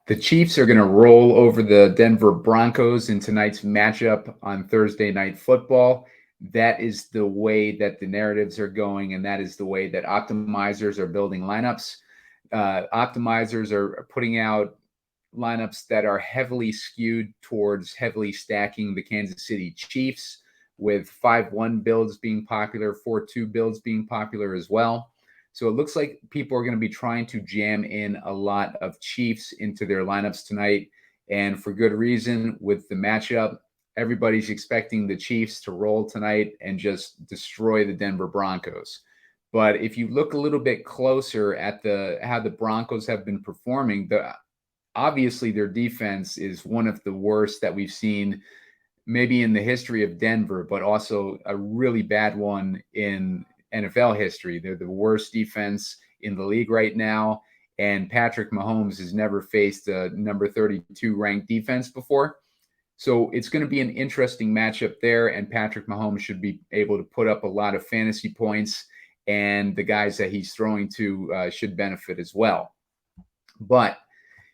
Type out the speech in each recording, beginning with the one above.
The Chiefs are going to roll over the Denver Broncos in tonight's matchup on Thursday Night Football. That is the way that the narratives are going, and that is the way that optimizers are building lineups. Optimizers are putting out lineups that are heavily skewed towards heavily stacking the Kansas City Chiefs, with 5-1 builds being popular, 4-2 builds being popular as well. So it looks like people are going to be trying to jam in a lot of Chiefs into their lineups tonight. And for good reason, with the matchup, everybody's expecting the Chiefs to roll tonight and just destroy the Denver Broncos. But if you look a little bit closer at how the Broncos have been performing, obviously their defense is one of the worst that we've seen maybe in the history of Denver, but also a really bad one in NFL history. They're the worst defense in the league right now, and Patrick Mahomes has never faced a number 32 ranked defense before. So it's going to be an interesting matchup there, and Patrick Mahomes should be able to put up a lot of fantasy points, and the guys that he's throwing to should benefit as well. But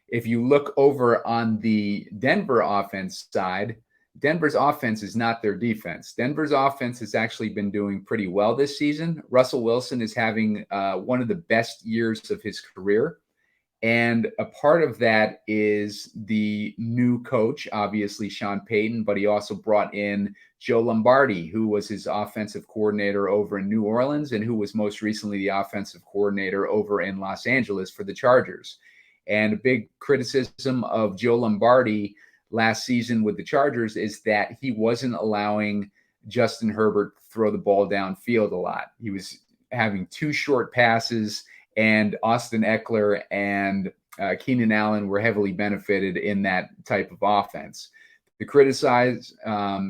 if you look over on the Denver offense side, Denver's offense is not their defense. Denver's offense has actually been doing pretty well this season. Russell Wilson is having one of the best years of his career. And a part of that is the new coach, obviously Sean Payton, but he also brought in Joe Lombardi, who was his offensive coordinator over in New Orleans and who was most recently the offensive coordinator over in Los Angeles for the Chargers. And a big criticism of Joe Lombardi last season with the Chargers is that he wasn't allowing Justin Herbert to throw the ball downfield a lot. He was having too short passes, and Austin Eckler and Keenan Allen were heavily benefited in that type of offense. The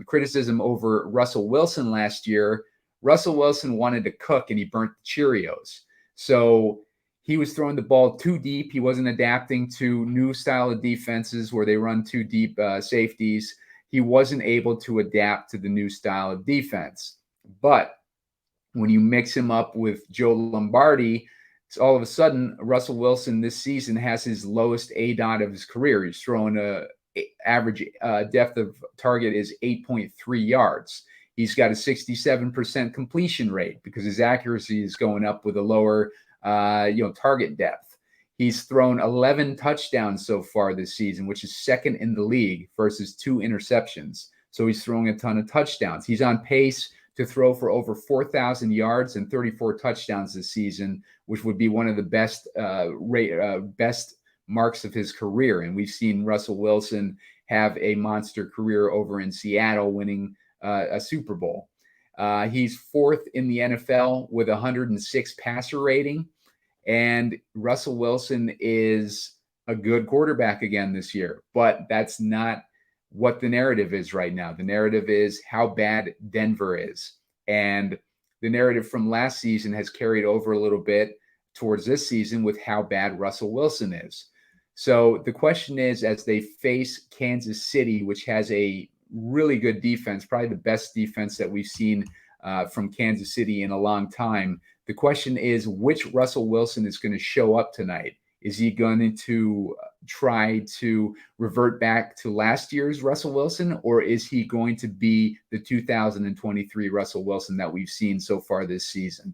criticism over Russell Wilson last year, Russell Wilson wanted to cook and he burnt the Cheerios. So he was throwing the ball too deep. He wasn't adapting to new style of defenses where they run too deep safeties. He wasn't able to adapt to the new style of defense. But when you mix him up with Joe Lombardi, all of a sudden, Russell Wilson this season has his lowest ADOT of his career. He's throwing average depth of target is 8.3 yards. He's got a 67% completion rate because his accuracy is going up with a lower target depth. He's thrown 11 touchdowns so far this season, which is second in the league versus 2 interceptions. So he's throwing a ton of touchdowns. He's on pace to throw for over 4,000 yards and 34 touchdowns this season, which would be one of the best marks of his career. And we've seen Russell Wilson have a monster career over in Seattle, winning a Super Bowl. He's fourth in the NFL with 106 passer rating. And Russell Wilson is a good quarterback again this year, but that's not what the narrative is right now. The narrative is how bad Denver is. And the narrative from last season has carried over a little bit towards this season with how bad Russell Wilson is. So the question is, as they face Kansas City, which has a really good defense, probably the best defense that we've seen from Kansas City in a long time, the question is, which Russell Wilson is going to show up tonight? Is he going to try to revert back to last year's Russell Wilson, or is he going to be the 2023 Russell Wilson that we've seen so far this season?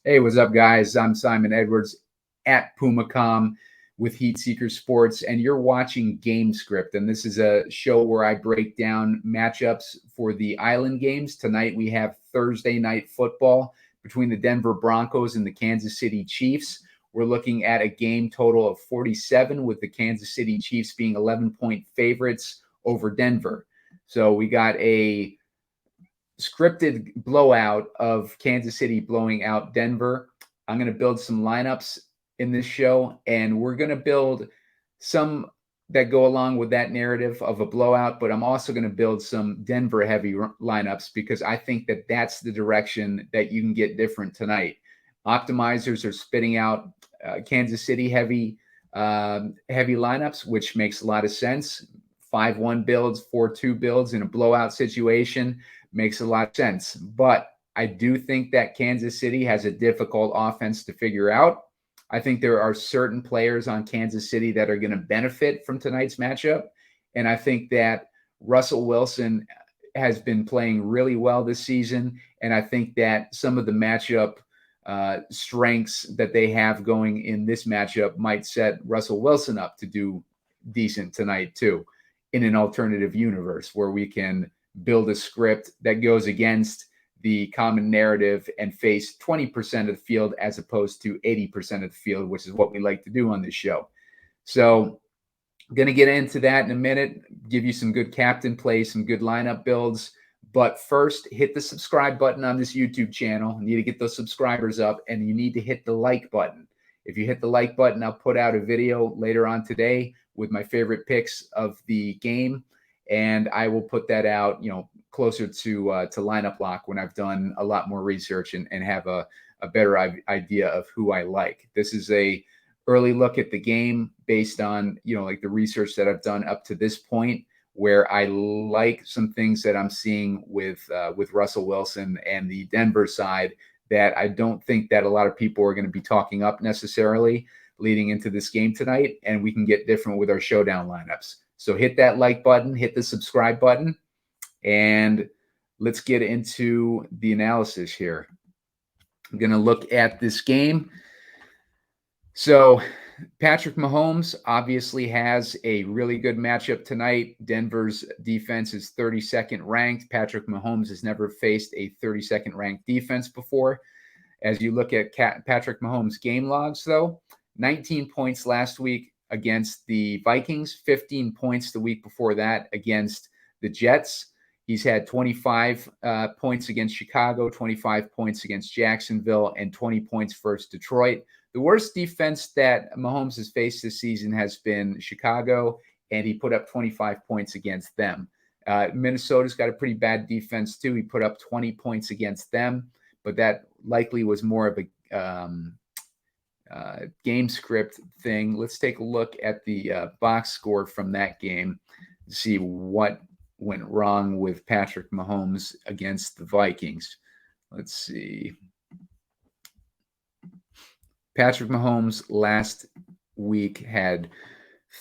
Hey, what's up, guys? I'm Simon Edwards at Pumacom with Heat Seeker Sports, and you're watching Gamescript. And this is a show where I break down matchups for the Island games. Tonight we have Thursday night football between the Denver Broncos and the Kansas City Chiefs. We're looking at a game total of 47, with the Kansas City Chiefs being 11-point favorites over Denver. So we got a scripted blowout of Kansas City blowing out Denver. I'm going to build some lineups in this show, and we're going to build some that go along with that narrative of a blowout, but I'm also going to build some Denver heavy lineups because I think that that's the direction that you can get different tonight. Optimizers are spitting out Kansas City heavy lineups, which makes a lot of sense. 5-1 builds, 4-2 builds in a blowout situation makes a lot of sense. But I do think that Kansas City has a difficult offense to figure out. I think there are certain players on Kansas City that are going to benefit from tonight's matchup. And I think that Russell Wilson has been playing really well this season. And I think that some of the matchup strengths that they have going in this matchup might set Russell Wilson up to do decent tonight too, in an alternative universe where we can build a script that goes against the common narrative and face 20% of the field as opposed to 80% of the field, which is what we like to do on this show. So I'm going to get into that in a minute, give you some good captain plays, some good lineup builds. But first, hit the subscribe button on this YouTube channel. You need to get those subscribers up, and you need to hit the like button. If you hit the like button, I'll put out a video later on today with my favorite picks of the game, and I will put that out, closer to lineup lock when I've done a lot more research and have a better idea of who I like. This is a early look at the game based on, like the research that I've done up to this point, where I like some things that I'm seeing with Russell Wilson and the Denver side that I don't think that a lot of people are going to be talking up necessarily leading into this game tonight, and we can get different with our showdown lineups. So hit that like button, hit the subscribe button, and let's get into the analysis here. I'm going to look at this game. So Patrick Mahomes obviously has a really good matchup tonight. Denver's defense is 32nd ranked. Patrick Mahomes has never faced a 32nd ranked defense before. As you look at Patrick Mahomes' game logs, though, 19 points last week against the Vikings, 15 points the week before that against the Jets. He's had 25 points against Chicago, 25 points against Jacksonville, and 20 points versus Detroit. The worst defense that Mahomes has faced this season has been Chicago, and he put up 25 points against them. Minnesota's got a pretty bad defense, too. He put up 20 points against them, but that likely was more of a game script thing. Let's take a look at the box score from that game to see what went wrong with Patrick Mahomes against the Vikings. Let's see. Patrick Mahomes last week had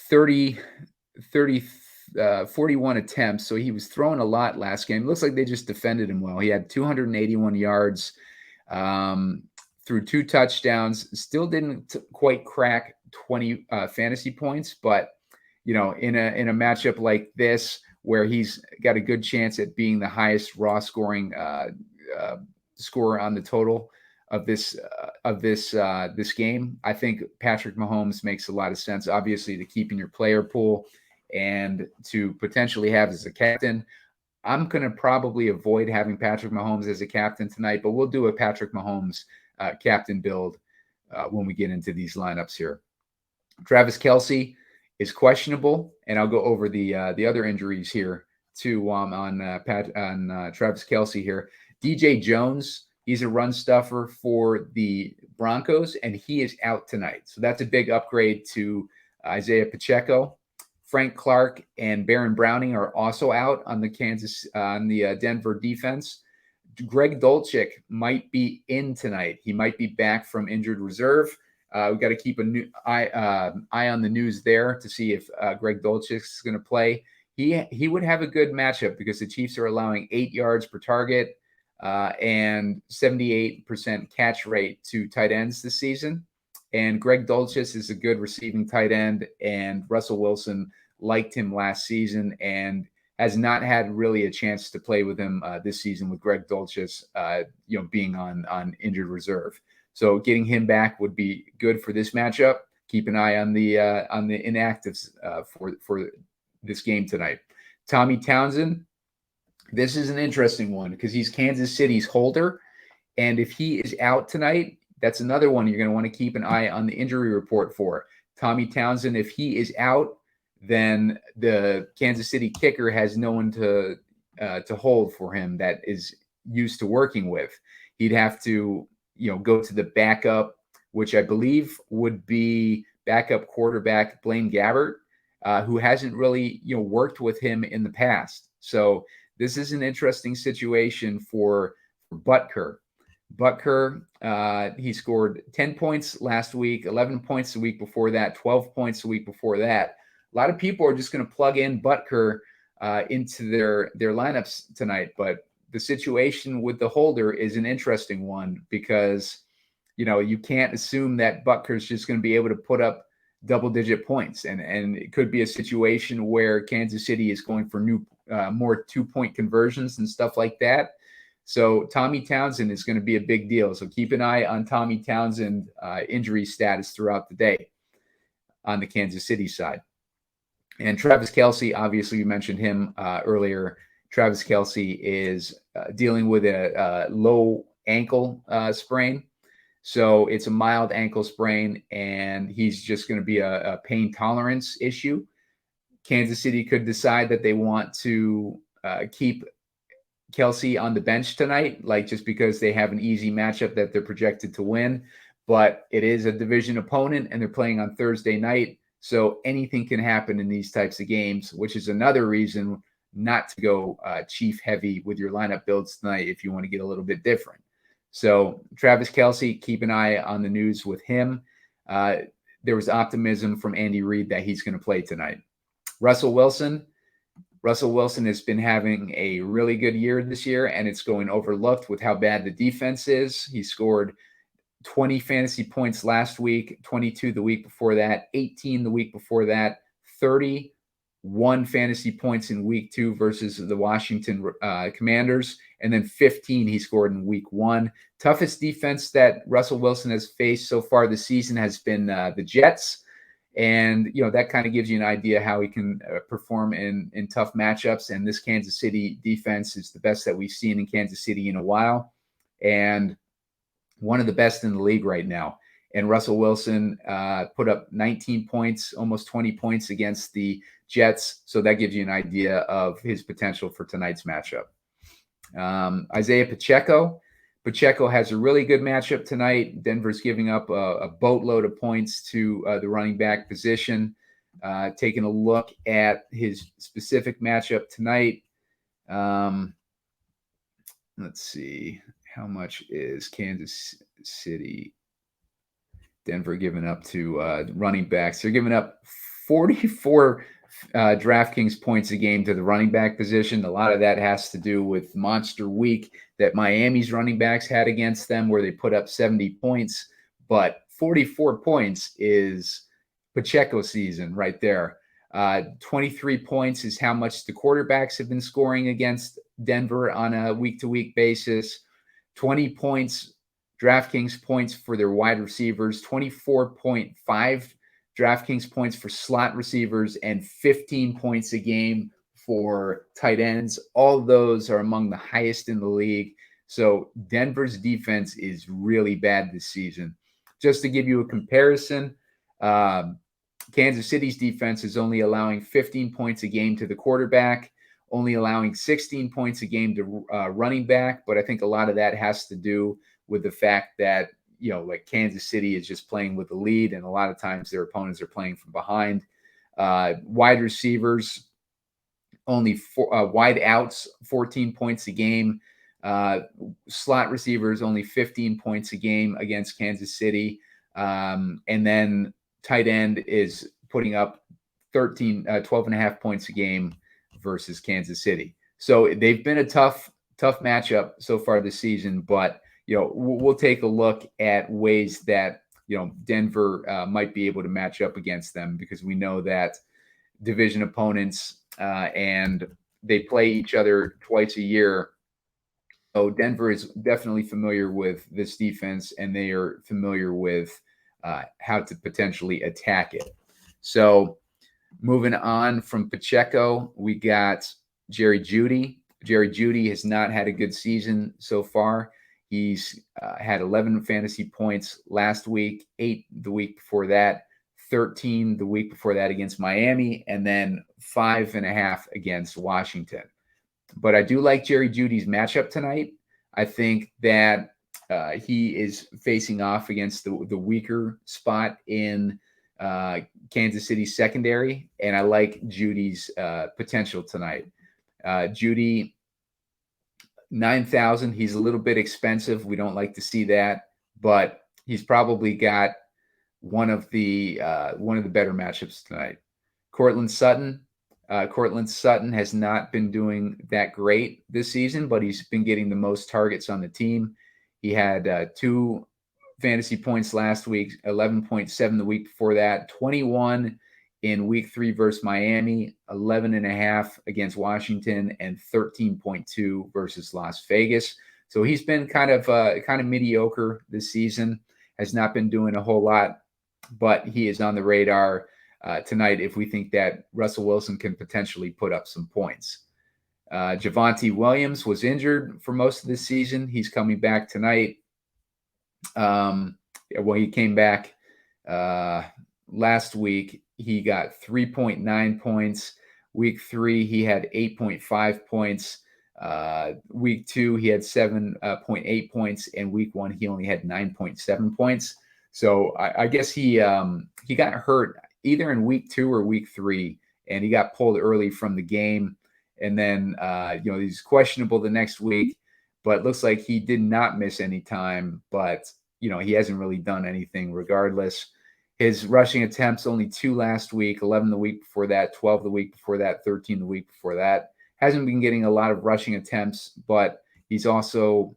41 attempts, so he was throwing a lot last game. It looks like they just defended him well. He had 281 yards, threw 2 touchdowns, still didn't quite crack 20 fantasy points, but in a matchup like this where he's got a good chance at being the highest raw scoring scorer on the total of this game, I think Patrick Mahomes makes a lot of sense, obviously, to keep in your player pool and to potentially have as a captain. I'm going to probably avoid having Patrick Mahomes as a captain tonight, but we'll do a Patrick Mahomes captain build when we get into these lineups here. Travis Kelce is questionable, and I'll go over the other injuries here too on Travis Kelce here. DJ Jones, he's a run stuffer for the Broncos, and he is out tonight. So that's a big upgrade to Isaiah Pacheco. Frank Clark and Baron Browning are also out on the Denver defense. Greg Dulcich might be in tonight. He might be back from injured reserve. We've got to keep an eye on the news there to see if Greg Dulcich is going to play. He would have a good matchup because the Chiefs are allowing 8 yards per target and 78% catch rate to tight ends this season. And Greg Dulcich is a good receiving tight end, and Russell Wilson liked him last season and has not had really a chance to play with him this season with Greg Dulcich, being on injured reserve. So getting him back would be good for this matchup. Keep an eye on the inactives for this game tonight. Tommy Townsend, this is an interesting one because he's Kansas City's holder, and if he is out tonight, that's another one you're going to want to keep an eye on the injury report for. Tommy Townsend, if he is out, then the Kansas City kicker has no one to hold for him that is used to working with. He'd have to, go to the backup, which I believe would be backup quarterback Blaine Gabbert, who hasn't really, worked with him in the past. So this is an interesting situation for Butker. He scored 10 points last week, 11 points the week before that, 12 points the week before that. A lot of people are just going to plug in Butker into their lineups tonight, but the situation with the holder is an interesting one because, you can't assume that Butker's just going to be able to put up double-digit points, and it could be a situation where Kansas City is going for more 2-point conversions and stuff like that. So Tommy Townsend is going to be a big deal. So keep an eye on Tommy Townsend injury status throughout the day on the Kansas City side. And Travis Kelce, obviously, you mentioned him earlier. Travis Kelce is dealing with a low ankle sprain. So it's a mild ankle sprain, and he's just going to be a pain tolerance issue. Kansas City could decide that they want to keep Kelce on the bench tonight, just because they have an easy matchup that they're projected to win. But it is a division opponent, and they're playing on Thursday night. So anything can happen in these types of games, which is another reason not to go Chief heavy with your lineup builds tonight if you want to get a little bit different. So Travis Kelce, keep an eye on the news with him. There was optimism from Andy Reid that he's going to play tonight. Russell Wilson has been having a really good year this year, and it's going overlooked with how bad the defense is. He scored 20 fantasy points last week, 22 the week before that, 18 the week before that, 31 fantasy points in week 2 versus the Washington Commanders, and then 15 he scored in week 1. Toughest defense that Russell Wilson has faced so far this season has been the Jets. And, that kind of gives you an idea how he can perform in tough matchups. And this Kansas City defense is the best that we've seen in Kansas City in a while, and one of the best in the league right now. And Russell Wilson put up 19 points, almost 20 points against the Jets. So that gives you an idea of his potential for tonight's matchup. Isaiah Pacheco has a really good matchup tonight. Denver's giving up a boatload of points to the running back position. Taking a look at his specific matchup tonight. Let's see. How much is Kansas City, Denver giving up to running backs? They're giving up 44 DraftKings points a game to the running back position. A lot of that has to do with monster week that Miami's running backs had against them, where they put up 70 points. But 44 points is Pacheco season right there. 23 points is how much the quarterbacks have been scoring against Denver on a week-to-week basis. 20 points, DraftKings points for their wide receivers, 24.5 DraftKings points for slot receivers, and 15 points a game for tight ends. All of those are among the highest in the league. So Denver's defense is really bad this season. Just to give you a comparison, Kansas City's defense is only allowing 15 points a game to the quarterback, only allowing 16 points a game to running back. But I think a lot of that has to do with the fact that, Kansas City is just playing with the lead, and a lot of times their opponents are playing from behind. Wide receivers, only wide outs, 14 points a game. Slot receivers, only 15 points a game against Kansas City. And then tight end is putting up 12 and a half points a game versus Kansas City. So they've been a tough matchup so far this season, but we'll take a look at ways that Denver might be able to match up against them, because we know that division opponents and they play each other twice a year. So Denver is definitely familiar with this defense, and they are familiar with how to potentially attack it. So moving on from Pacheco, we got Jerry Jeudy. Jerry Jeudy has not had a good season so far. He's had 11 fantasy points last week, 8 the week before that, 13 the week before that against Miami, and then 5.5 against Washington. But I do like Jerry Jeudy's matchup tonight. I think that he is facing off against the weaker spot in Kansas City secondary, and I like Jeudy's potential tonight. Jeudy, 9,000. He's a little bit expensive. We don't like to see that, but he's probably got one of the better matchups tonight. Courtland Sutton. Courtland Sutton has not been doing that great this season, but he's been getting the most targets on the team. He had 2 fantasy points last week, 11.7 the week before that, 21 in week 3 versus Miami, 11.5 against Washington, and 13.2 versus Las Vegas. So he's been kind of mediocre this season, has not been doing a whole lot, but he is on the radar tonight if we think that Russell Wilson can potentially put up some points. Javonte Williams was injured for most of the season. He's coming back tonight. He came back last week. He got 3.9 points. Week 3, he had 8.5 points. Week 2, he had 7.8 points. And week 1, he only had 9.7 points. So I guess he got hurt either in week 2 or week 3, and he got pulled early from the game. And then, he's questionable the next week, but looks like he did not miss any time. But, he hasn't really done anything regardless. His rushing attempts, only 2 last week, 11 the week before that, 12 the week before that, 13 the week before that. Hasn't been getting a lot of rushing attempts, but he's also,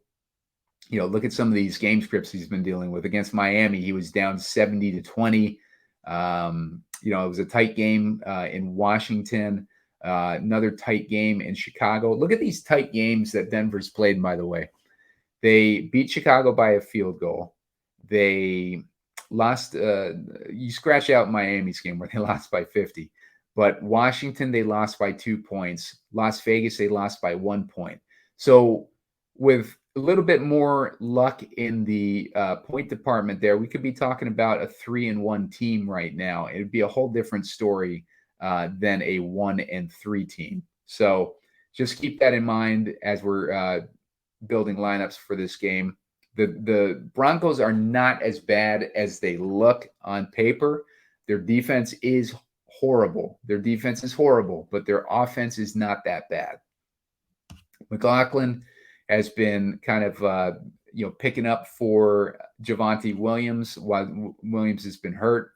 look at some of these game scripts he's been dealing with. Against Miami, he was down 70-20. It was a tight game in Washington, another tight game in Chicago. Look at these tight games that Denver's played, by the way. They beat Chicago by a field goal. They lost, you scratch out Miami's game where they lost by 50. But Washington, they lost by 2 points. Las Vegas, they lost by 1 point. So with a little bit more luck in the point department there, we could be talking about a 3-1 team right now. It would be a whole different story than a 1-3 team. So just keep that in mind as we're building lineups for this game. The Broncos are not as bad as they look on paper. Their defense is horrible. But their offense is not that bad. McLaughlin has been kind of, picking up for Javonte Williams while Williams has been hurt.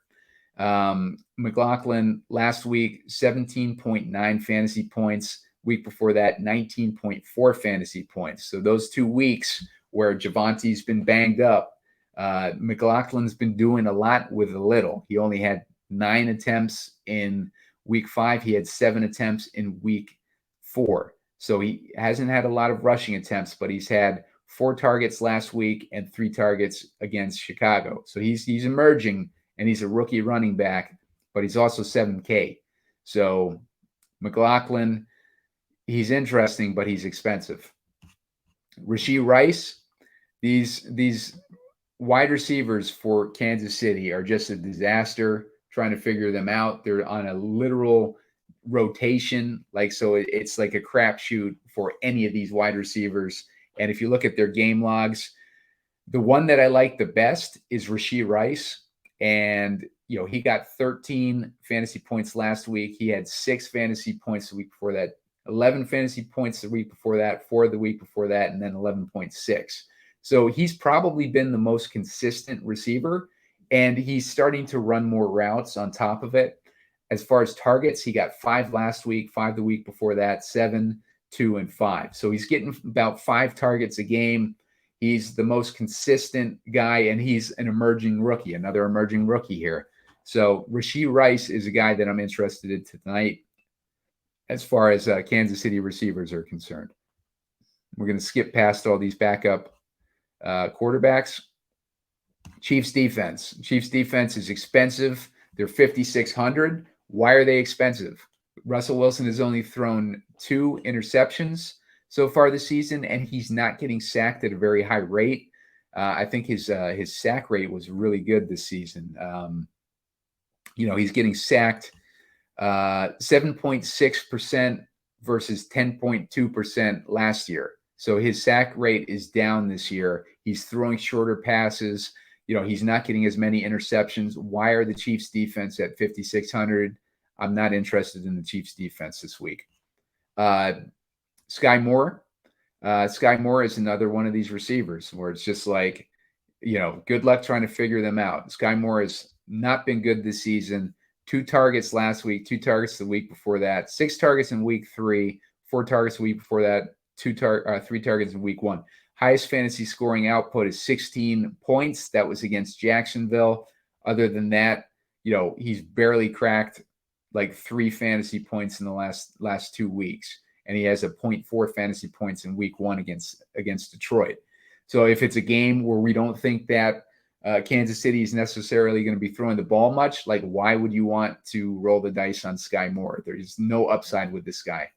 McLaughlin last week, 17.9 fantasy points. Week before that, 19.4 fantasy points. So those 2 weeks where Javonte's been banged up, McLaughlin's been doing a lot with a little. He only had 9 attempts in week 5. He had 7 attempts in week 4. So he hasn't had a lot of rushing attempts, but he's had 4 targets last week and 3 targets against Chicago. So he's emerging, and he's a rookie running back, but he's also 7K. So McLaughlin, he's interesting, but he's expensive. Rashee Rice, these wide receivers for Kansas City are just a disaster. Trying to figure them out. They're on a literal rotation, so it's like a crapshoot for any of these wide receivers. And if you look at their game logs, the one that I like the best is Rashee Rice, and he got 13 fantasy points last week. He had 6 fantasy points the week before that, 11 fantasy points the week before that, 4 the week before that, and then 11.6. So he's probably been the most consistent receiver, and he's starting to run more routes on top of it. As far as targets, he got 5 last week, 5 the week before that, 7, 2, and 5. So he's getting about 5 targets a game. He's the most consistent guy, and he's an emerging rookie, another emerging rookie here. So Rashee Rice is a guy that I'm interested in tonight as far as Kansas City receivers are concerned. We're going to skip past all these backup quarterbacks. Chiefs defense. Chiefs defense is expensive. They're 5,600. Why are they expensive? Russell Wilson has only thrown 2 interceptions so far this season, and he's not getting sacked at a very high rate. I think his sack rate was really good this season. He's getting sacked 7.6% versus 10.2% last year. So his sack rate is down this year. He's throwing shorter passes. He's not getting as many interceptions. Why are the Chiefs defense at 5,600? I'm not interested in the Chiefs defense this week. Sky Moore. Sky Moore is another one of these receivers where it's just like, good luck trying to figure them out. Sky Moore has not been good this season. 2 targets last week, 2 targets the week before that, 6 targets in week 3, 4 targets the week before that, 3 targets in week 1. Highest fantasy scoring output is 16 points. That was against Jacksonville. Other than that, he's barely cracked like 3 fantasy points in the last 2 weeks. And he has a 0.4 fantasy points in week 1 against Detroit. So if it's a game where we don't think that Kansas City is necessarily going to be throwing the ball much, like why would you want to roll the dice on Sky Moore? There's no upside with this guy.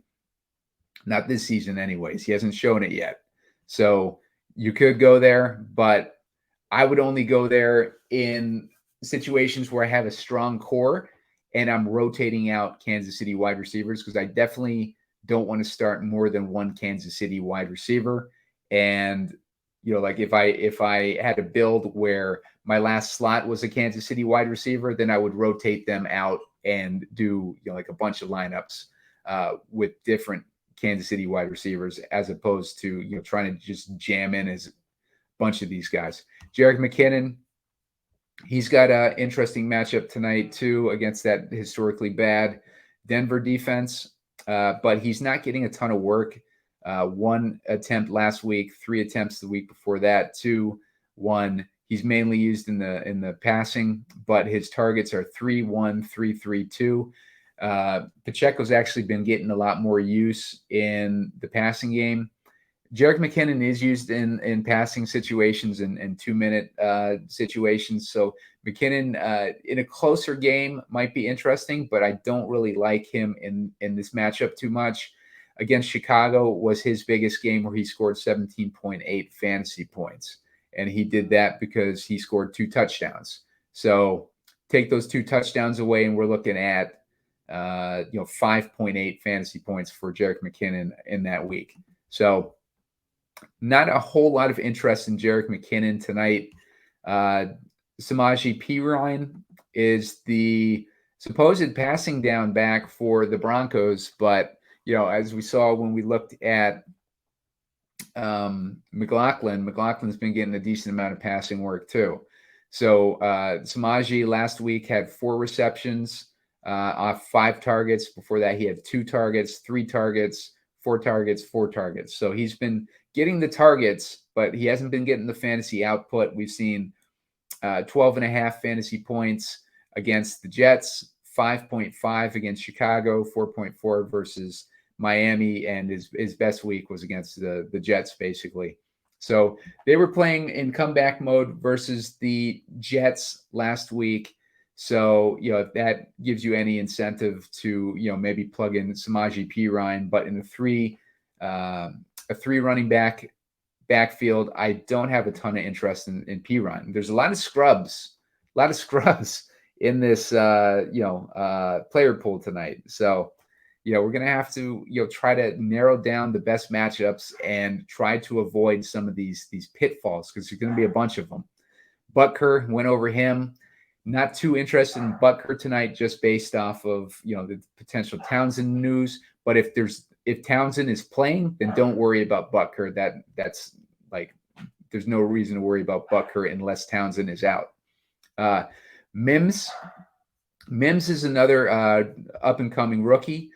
Not this season anyways. He hasn't shown it yet. So you could go there, but I would only go there in situations where I have a strong core and I'm rotating out Kansas City wide receivers, because I definitely don't want to start more than one Kansas City wide receiver. And like if I had a build where my last slot was a Kansas City wide receiver, then I would rotate them out and do like a bunch of lineups with different Kansas City wide receivers, as opposed to trying to just jam in as a bunch of these guys. Jerick McKinnon, he's got an interesting matchup tonight too against that historically bad Denver defense, but he's not getting a ton of work. 1 attempt last week, 3 attempts the week before that, 2, 1. He's mainly used in the passing, but his targets are 3-1, 3-3-2. Pacheco's actually been getting a lot more use in the passing game. Jerick McKinnon is used in passing situations and 2-minute situations. So McKinnon in a closer game might be interesting, but I don't really like him in this matchup too much. Against Chicago was his biggest game, where he scored 17.8 fantasy points. And he did that because he scored 2 touchdowns. So take those 2 touchdowns away, and we're looking at 5.8 fantasy points for Jerick McKinnon in that week. So not a whole lot of interest in Jerick McKinnon tonight. Samaje Perine is the supposed passing down back for the Broncos, but as we saw when we looked at McLaughlin's been getting a decent amount of passing work too. So Samaje last week had 4 receptions off 5 targets. Before that, he had 2 targets, 3 targets, 4 targets, 4 targets. So he's been getting the targets, but he hasn't been getting the fantasy output. We've seen 12.5 fantasy points against the Jets, 5.5 against Chicago, 4.4 versus Miami, and his best week was against the Jets, basically. So they were playing in comeback mode versus the Jets last week. So, if that gives you any incentive to, maybe plug in Samaje Perine, but in a 3 running backfield, I don't have a ton of interest in Perine. There's a lot of scrubs in this, player pool tonight. So, we're going to have to, try to narrow down the best matchups and try to avoid some of these pitfalls, because there's going to be a bunch of them. Butker went over him. Not too interested in Butker tonight, just based off of, the potential Townsend news. But if Townsend is playing, then don't worry about Butker. That's like, there's no reason to worry about Butker unless Townsend is out. Mims is another up and coming rookie,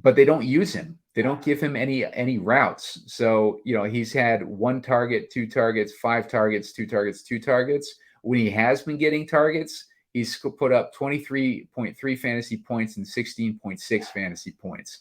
but they don't use him. They don't give him any routes. So, he's had 1 target, 2 targets, 5 targets, 2 targets, 2 targets. When he has been getting targets, he's put up 23.3 fantasy points and 16.6 fantasy points.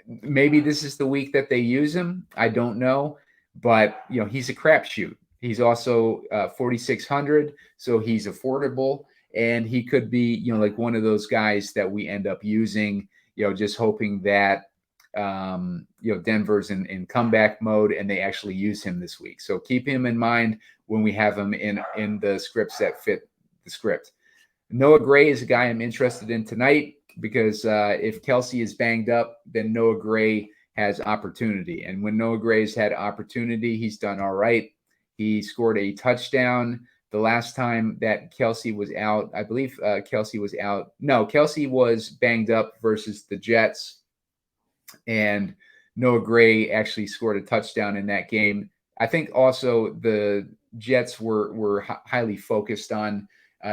Maybe this is the week that they use him. I don't know, but he's a crapshoot. He's also 4,600, so he's affordable, and he could be like one of those guys that we end up using. Just hoping that Denver's in comeback mode and they actually use him this week. So keep him in mind when we have him in the scripts that fit the script. Noah Gray is a guy I'm interested in tonight because if Kelsey is banged up, then Noah Gray has opportunity. And when Noah Gray's had opportunity, he's done all right. He scored a touchdown the last time that Kelsey was out. I believe Kelsey was out. No, Kelsey was banged up versus the Jets. And Noah Gray actually scored a touchdown in that game. I think also the Jets were highly focused on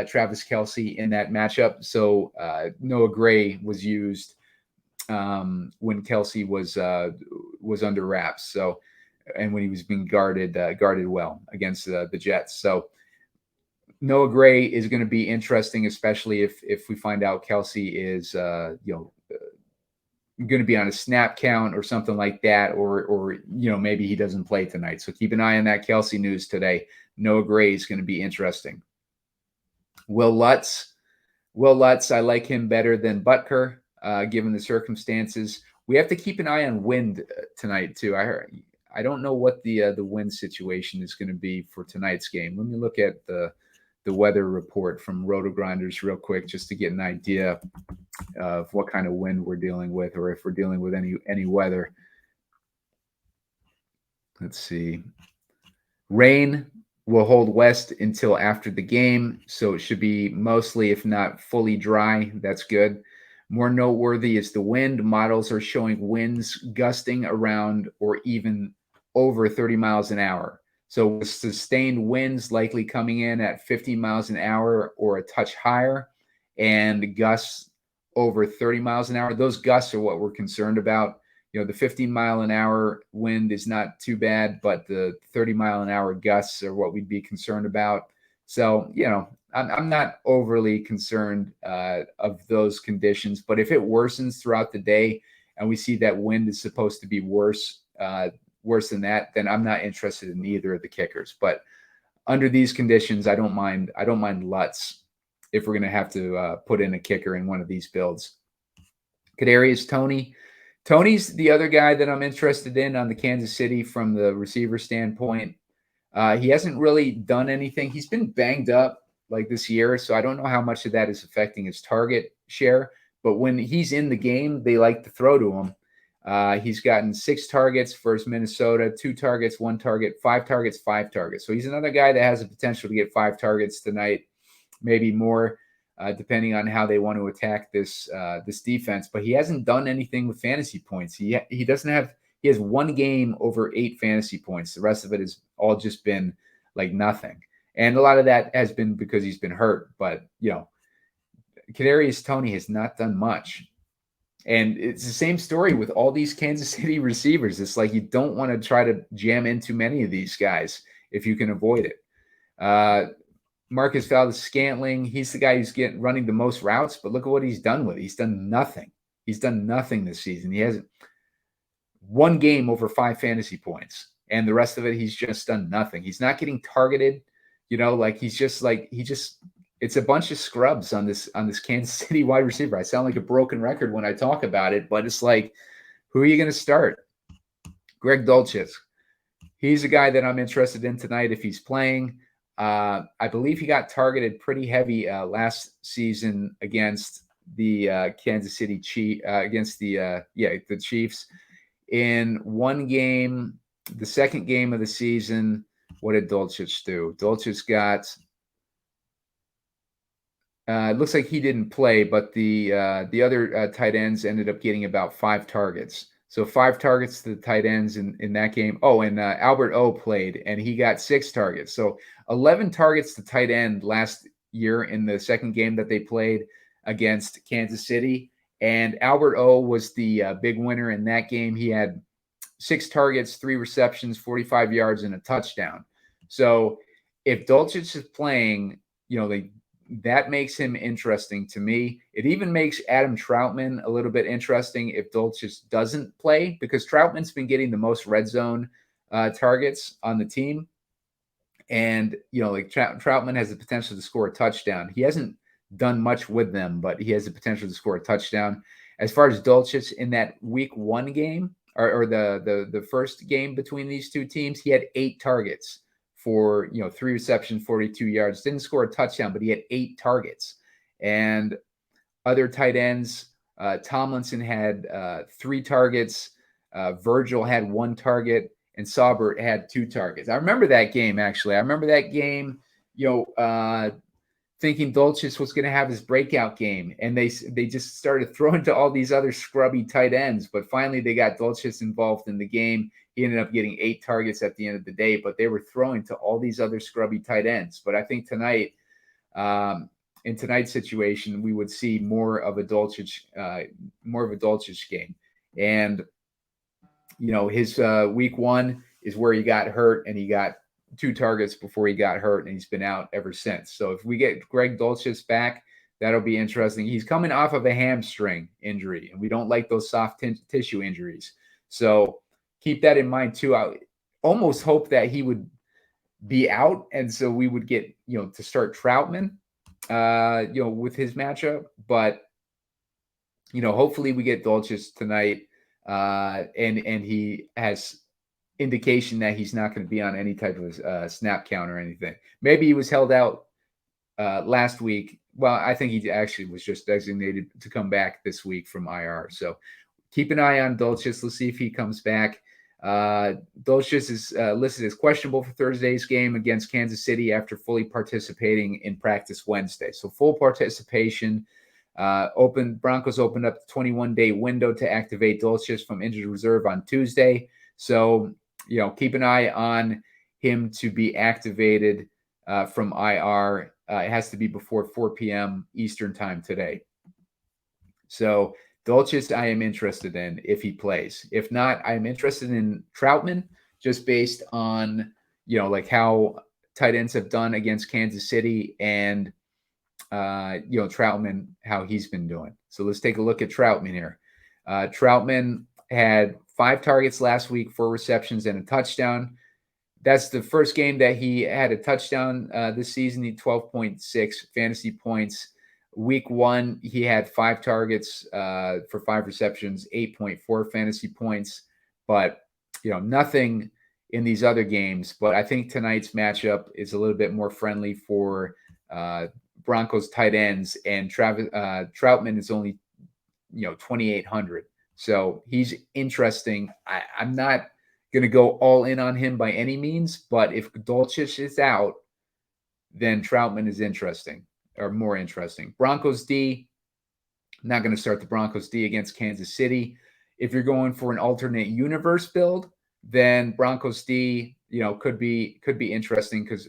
Travis Kelsey in that matchup. So Noah Gray was used when Kelsey was under wraps. So and when he was being guarded well against the Jets. So Noah Gray is going to be interesting, especially if we find out Kelsey is going to be on a snap count or something like that, or maybe he doesn't play tonight. So keep an eye on that Kelsey news today. Noah Gray is going to be interesting. Will Lutz, I like him better than Butker, given the circumstances. We have to keep an eye on wind tonight too. I don't know what the wind situation is going to be for tonight's game. Let me look at the weather report from Roto-Grinders real quick, just to get an idea of what kind of wind we're dealing with, or if we're dealing with any weather. Let's see. Rain will hold west until after the game, so it should be mostly, if not fully dry. That's good. More noteworthy is the wind. Models are showing winds gusting around or even over 30 miles an hour. So with sustained winds likely coming in at 50 miles an hour or a touch higher, and gusts over 30 miles an hour. Those gusts are what we're concerned about. The 15-mile-an-hour wind is not too bad, but the 30-mile-an-hour gusts are what we'd be concerned about. So, I'm not overly concerned of those conditions. But if it worsens throughout the day and we see that wind is supposed to be worse than that, then I'm not interested in either of the kickers. But under these conditions, I don't mind Lutz if we're going to have to put in a kicker in one of these builds. Kadarius Toney. Tony's the other guy that I'm interested in on the Kansas City from the receiver standpoint. He hasn't really done anything. He's been banged up like this year, so I don't know how much of that is affecting his target share. But when he's in the game, they like to throw to him. He's gotten 6 targets versus Minnesota, 2 targets, 1 target, 5 targets, 5 targets. So he's another guy that has the potential to get 5 targets tonight, maybe more, depending on how they want to attack this defense. But he hasn't done anything with fantasy points. He has 1 game over 8 fantasy points. The rest of it has all just been like nothing. And a lot of that has been because he's been hurt. But, Kadarius Toney has not done much. And it's the same story with all these Kansas City receivers. It's like you don't want to try to jam into many of these guys if you can avoid it. Marcus Valdes-Scantling, he's the guy who's running the most routes, but look at what he's done with it. He's done nothing. He's done nothing this season. He has 1 game over 5 fantasy points, and the rest of it, he's just done nothing. He's not getting targeted. It's a bunch of scrubs on this Kansas City wide receiver. I sound like a broken record when I talk about it, but it's like, who are you going to start? Greg Dulcich. He's a guy that I'm interested in tonight if he's playing. I believe he got targeted pretty heavy last season against the Kansas City against the Chiefs. In 1 game, the second game of the season, what did Dulcich do? Dulcich got it looks like he didn't play, but the other tight ends ended up getting about 5 targets. So 5 targets to the tight ends in that game. Oh, and Albert O played, and he got 6 targets. So 11 targets to tight end last year in the second game that they played against Kansas City. And Albert O was the big winner in that game. He had 6 targets, 3 receptions, 45 yards, and a touchdown. So if Dulcich is playing, that makes him interesting to me. It even makes Adam Troutman a little bit interesting if Dulcich doesn't play, because Troutman's been getting the most red zone targets on the team. And, Troutman has the potential to score a touchdown. He hasn't done much with them, but he has the potential to score a touchdown. As far as Dulcich in that week 1 game or the first game between these two teams, he had 8 targets for 3 receptions, 42 yards. Didn't score a touchdown, but he had 8 targets. And other tight ends, Tomlinson had 3 targets. Virgil had 1 target, and Saubert had 2 targets. I remember that game, actually. I remember that game, thinking Dulcich was going to have his breakout game, and they just started throwing to all these other scrubby tight ends. But finally, they got Dulcich involved in the game. He ended up getting 8 targets at the end of the day, but they were throwing to all these other scrubby tight ends. But I think tonight, in tonight's situation, we would see more of a Dulcich game. And his week 1 is where he got hurt, and he got 2 targets before he got hurt, and he's been out ever since. So if we get Greg Dulcich back, that'll be interesting. He's coming off of a hamstring injury, and we don't like those soft tissue injuries. So keep that in mind too. I almost hope that he would be out, and so we would get to start Troutman with his matchup. But hopefully we get Dulcich tonight, and he has indication that he's not going to be on any type of snap count or anything. Maybe he was held out last week. Well, I think he actually was just designated to come back this week from IR. So keep an eye on Dulcich. Let's see if he comes back. Dulcich is listed as questionable for Thursday's game against Kansas City after fully participating in practice Wednesday. So full participation. Broncos opened up the 21-day window to activate Dulcich from injured reserve on Tuesday. So, keep an eye on him to be activated from IR. It has to be before 4 p.m. Eastern time today. So Dulcich, I am interested in if he plays. If not, I am interested in Troutman, just based on, how tight ends have done against Kansas City, and, Troutman, how he's been doing. So let's take a look at Troutman here. Troutman had 5 targets last week, 4 receptions, and a touchdown. That's the first game that he had a touchdown this season. He 12.6 fantasy points. Week 1, he had 5 targets for 5 receptions, 8.4 fantasy points. But, nothing in these other games. But I think tonight's matchup is a little bit more friendly for Broncos tight ends. And Troutman is only, 2,800. So he's interesting. I'm not going to go all in on him by any means, but if Dulcich is out, then Troutman is interesting, or more interesting. Broncos D, not going to start the Broncos D against Kansas City. If you're going for an alternate universe build, then Broncos D, could be interesting because,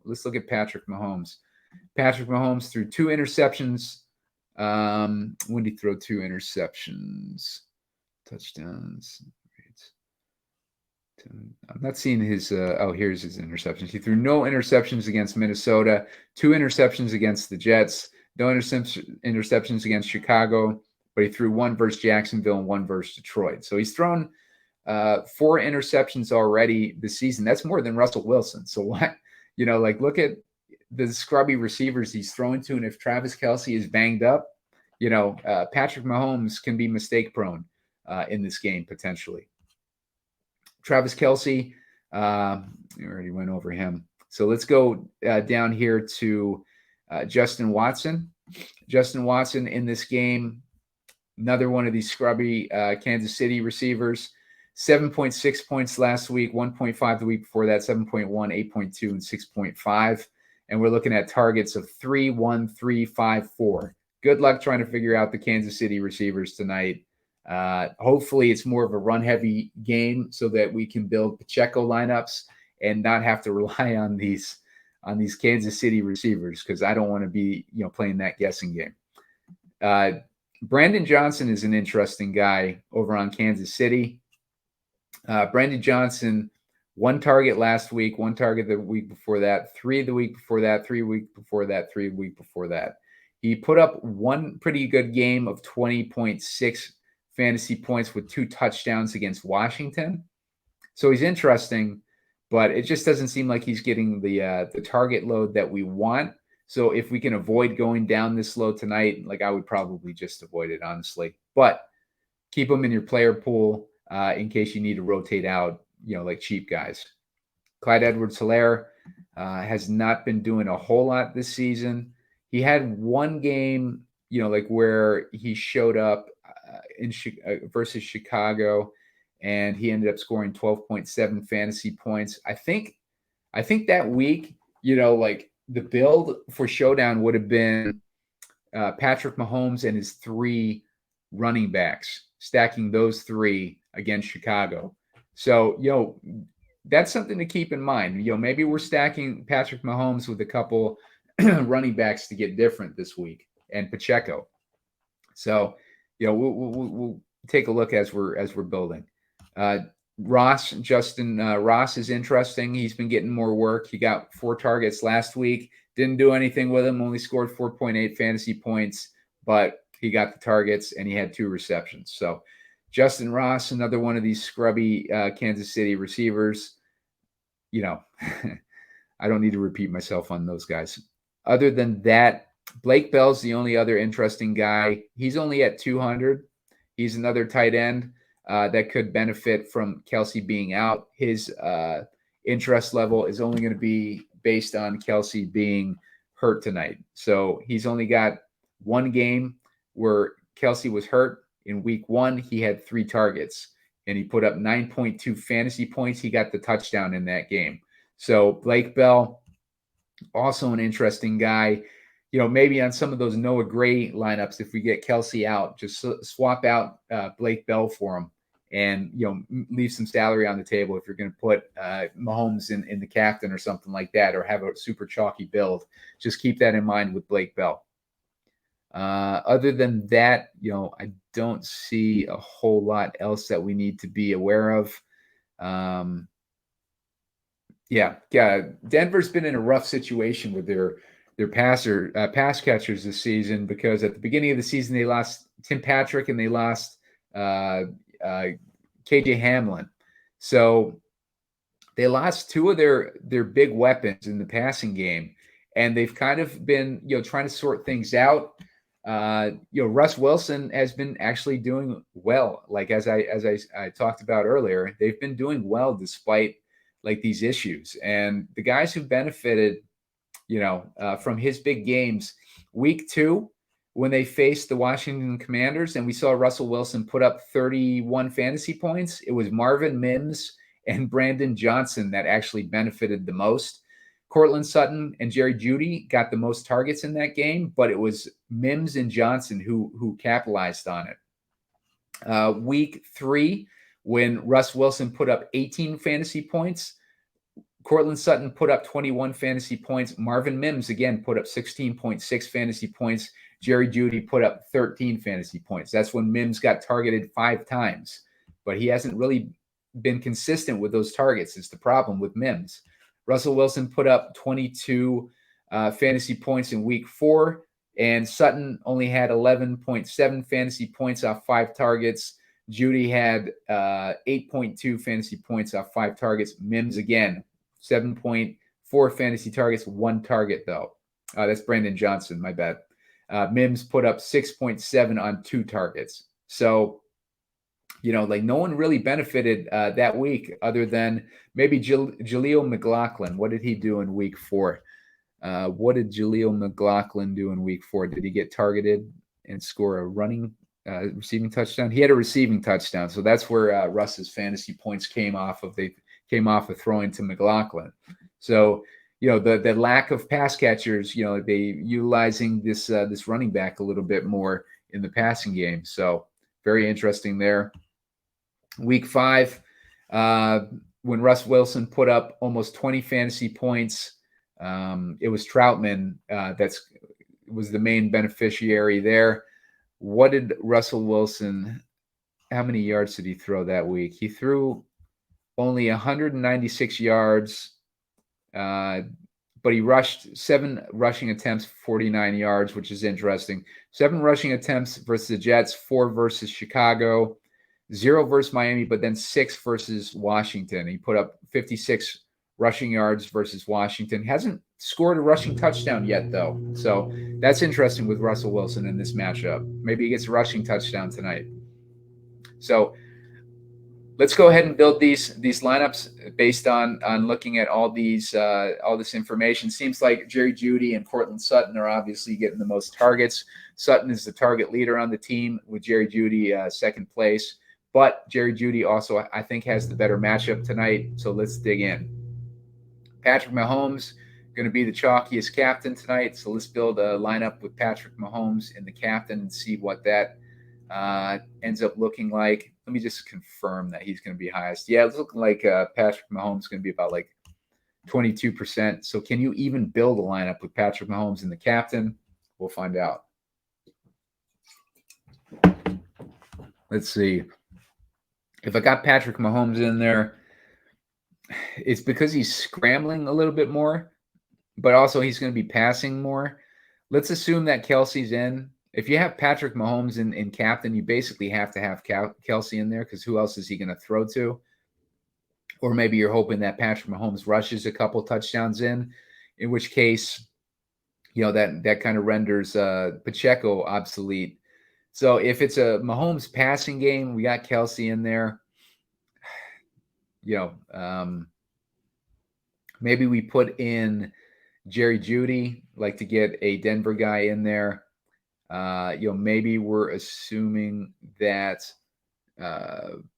let's look at Patrick Mahomes. Patrick Mahomes threw 2 interceptions. When did he throw 2 interceptions? Touchdowns. I'm not seeing his. Here's his interceptions. He threw no interceptions against Minnesota, 2 interceptions against the Jets, no interceptions against Chicago, but he threw 1 versus Jacksonville and 1 versus Detroit. So he's thrown 4 interceptions already this season. That's more than Russell Wilson. So what? Look at the scrubby receivers he's throwing to, and if Travis Kelce is banged up, Patrick Mahomes can be mistake prone in this game potentially. Travis Kelce, we already went over him. So let's go down here to Justin Watson. Justin Watson in this game, another one of these scrubby Kansas City receivers. 7.6 points last week, 1.5 the week before that, 7.1, 8.2, and 6.5. And we're looking at targets of 3, 1, 3, 5, 4. Good luck trying to figure out the Kansas City receivers tonight. Hopefully it's more of a run-heavy game so that we can build Pacheco lineups and not have to rely on these Kansas City receivers, because I don't want to be playing that guessing game. Brandon Johnson is an interesting guy over on Kansas City. Brandon Johnson, 1 target last week, 1 target the week before that, 3 the week before that, 3 week before that, 3 week before that. He put up 1 pretty good game of 20.6 fantasy points with 2 touchdowns against Washington. So he's interesting, but it just doesn't seem like he's getting the target load that we want. So if we can avoid going down this low tonight, I would probably just avoid it, honestly. But keep him in your player pool in case you need to rotate out, like cheap guys. Clyde Edwards-Helaire has not been doing a whole lot this season. he had one game, like where he showed up versus Chicago, and he ended up scoring 12.7 fantasy points. I think that week, like the build for Showdown would have been Patrick Mahomes and his 3 running backs, stacking those 3 against Chicago. So, that's something to keep in mind. Maybe we're stacking Patrick Mahomes with a couple running backs to get different this week, and Pacheco. So, we'll take a look as we're building. Justin Ross is interesting. He's been getting more work. He got 4 targets last week. Didn't do anything with him. Only scored 4.8 fantasy points, but he got the targets and he had 2 receptions. So Justin Ross, another one of these scrubby Kansas City receivers. I don't need to repeat myself on those guys. Other than that, Blake Bell's the only other interesting guy. He's only at 200. He's another tight end that could benefit from Kelsey being out. His interest level is only going to be based on Kelsey being hurt tonight. So he's only got one game where Kelsey was hurt. In week 1, he had 3 targets and he put up 9.2 fantasy points. He got the touchdown in that game. So Blake Bell, also an interesting guy. Maybe on some of those Noah Gray lineups, if we get Kelsey out, just swap out Blake Bell for him and, leave some salary on the table if you're going to put Mahomes in the captain or something like that, or have a super chalky build. Just keep that in mind with Blake Bell. Other than that, I don't see a whole lot else that we need to be aware of. Denver's been in a rough situation with their pass catchers this season, because at the beginning of the season they lost Tim Patrick and they lost KJ Hamlin. So they lost 2 of their big weapons in the passing game, and they've kind of been trying to sort things out. Russ Wilson has been actually doing well. Like as I talked about earlier, they've been doing well despite like these issues. And the guys who benefited, from his big games, week 2, when they faced the Washington Commanders, and we saw Russell Wilson put up 31 fantasy points, it was Marvin Mims and Brandon Johnson that actually benefited the most. Cortland Sutton and Jerry Jeudy got the most targets in that game, but it was Mims and Johnson who capitalized on it. Week 3, when Russ Wilson put up 18 fantasy points, Cortland Sutton put up 21 fantasy points. Marvin Mims, again, put up 16.6 fantasy points. Jerry Jeudy put up 13 fantasy points. That's when Mims got targeted 5 times, but he hasn't really been consistent with those targets. It's the problem with Mims. Russell Wilson put up 22 fantasy points in week 4, and Sutton only had 11.7 fantasy points off 5 targets. Jeudy had 8.2 fantasy points off 5 targets. Mims, again, 7.4 fantasy targets, 1 target, though. That's Brandon Johnson, my bad. Mims put up 6.7 on 2 targets. So, like no one really benefited that week other than maybe Jaleel McLaughlin. What did he do in week 4? What did Jaleel McLaughlin do in week 4? Did he get targeted and score a receiving touchdown? He had a receiving touchdown. So that's where Russ's fantasy points came off of. They came off of throwing to McLaughlin. So, the lack of pass catchers, they utilizing this running back a little bit more in the passing game. So very interesting there. Week 5, when Russ Wilson put up almost 20 fantasy points, it was Troutman was the main beneficiary there. What did Russell Wilson, how many yards did he throw that week? He threw only 196 yards, but he rushed 7 rushing attempts, 49 yards, which is interesting. 7 rushing attempts versus the Jets, 4 versus Chicago, 0 versus Miami, but then 6 versus Washington. He put up 56 rushing yards versus Washington. Hasn't scored a rushing touchdown yet, though. So that's interesting with Russell Wilson in this matchup. Maybe he gets a rushing touchdown tonight. So let's go ahead and build these lineups based on looking at all this information. Seems like Jerry Jeudy and Cortland Sutton are obviously getting the most targets. Sutton is the target leader on the team, with Jerry Jeudy second place. But Jerry Jeudy also, I think, has the better matchup tonight. So let's dig in. Patrick Mahomes going to be the chalkiest captain tonight. So let's build a lineup with Patrick Mahomes in the captain and see what that ends up looking like. Let me just confirm that he's going to be highest. Yeah, it's looking like Patrick Mahomes is going to be about like 22%. So can you even build a lineup with Patrick Mahomes in the captain? We'll find out. Let's see. If I got Patrick Mahomes in there, it's because he's scrambling a little bit more, but also he's going to be passing more. Let's assume that Kelsey's in. If you have Patrick Mahomes in captain, you basically have to have Kelsey in there, because who else is he going to throw to? Or maybe you're hoping that Patrick Mahomes rushes a couple touchdowns in which case, that kind of renders Pacheco obsolete. So if it's a Mahomes passing game, we got Kelsey in there. Maybe we put in Jerry Jeudy, like to get a Denver guy in there. Maybe we're assuming that, Patrick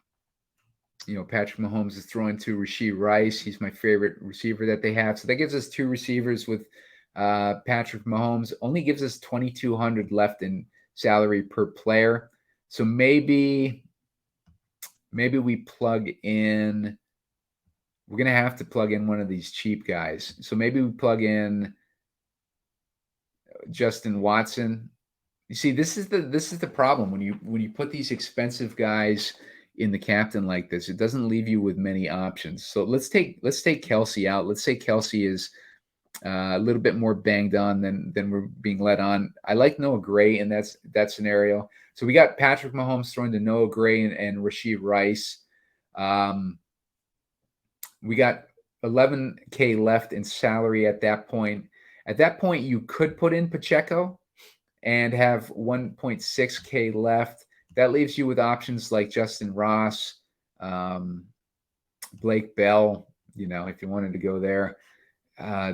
Mahomes is throwing to Rashee Rice. He's my favorite receiver that they have. So that gives us two receivers with Patrick Mahomes. Only gives us $2,200 left in salary per player. So maybe we plug in. We're going to have to plug in one of these cheap guys. So maybe we plug in Justin Watson. You see, this is the problem when you put these expensive guys in the captain like this. It doesn't leave you with many options. So let's take Kelsey out. Let's say Kelsey is a little bit more banged on than we're being led on. I like Noah Gray in that scenario. So we got Patrick Mahomes throwing to Noah Gray and Rashee Rice. We got $11K left in salary at that point. At that point, you could put in Pacheco and have $1.6K left. That leaves you with options like Justin Ross, Blake Bell, if you wanted to go there.